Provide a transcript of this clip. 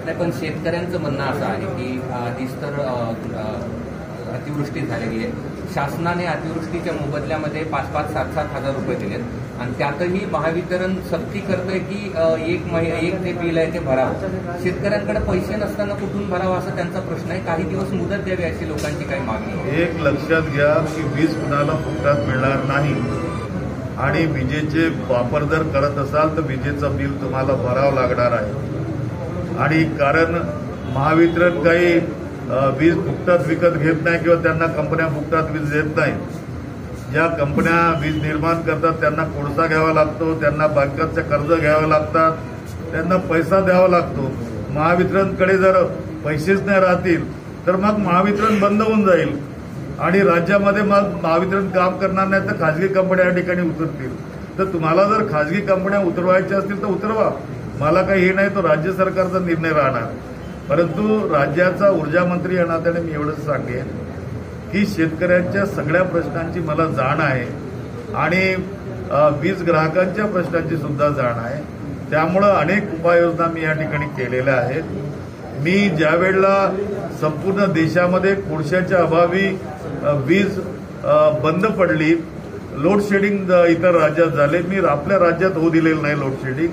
नाही, पण शेतकऱ्यांचं म्हणणं असं आहे की आधीच तर अतिवृष्टी झालेली आहे. शासनाने अतिवृष्टीच्या मोबदल्यामध्ये 5,500, 7,000 रुपये दिलेत आणि त्यातही महावितरण सक्ती करतंय की एक जे बिल आहे ते भरावं. शेतकऱ्यांकडे पैसे नसताना कुठून भरावं असा त्यांचा प्रश्न आहे. काही दिवस मुदत द्यावी अशी लोकांची काही मागणी आहे. एक लक्षात घ्या की वीज कुणाला फुकटात मिळणार नाही आणि विजेचे वापर जर करत असाल तर विजेचं बिल तुम्हाला भरावं लागणार आहे. आणि कारण महावितरण काही वीज फुकटात विकत घेत नाही किंवा त्यांना कंपन्या फुकटात वीज देत नाही. ज्या कंपन्या वीज निर्माण करतात त्यांना कोळसा घ्यावा लागतो, त्यांना बँकांचे कर्ज घ्यावं लागतात, त्यांना पैसा द्यावा लागतो. महावितरणकडे जर पैसेच नाही राहतील तर मग महावितरण बंद होऊन जाईल आणि राज्यामध्ये मग महावितरण काम करणार नाही तर खाजगी कंपन्या या ठिकाणी उतरतील. तर तुम्हाला जर खाजगी कंपन्या उतरवायच्या असतील तर उतरवा, मला काही हे नाही, तो राज्य सरकारचा निर्णय राहणार. परंतु राज्याचा ऊर्जा मंत्री या नात्याने मी एवढंच सांगेन की शेतकऱ्यांच्या सगळ्या प्रश्नांची मला जाण आहे आणि वीज ग्राहकांच्या प्रश्नांची सुद्धा जाण आहे. त्यामुळं अनेक उपाययोजना मी या ठिकाणी केलेल्या आहेत. मी ज्यावेळेला संपूर्ण देशामध्ये कोळशाच्या अभावी वीज बंद पडली, लोड शेडिंग इतर राज्यात झाले, मी आपल्या राज्यात होऊ दिलेलं नाही लोड शेडिंग.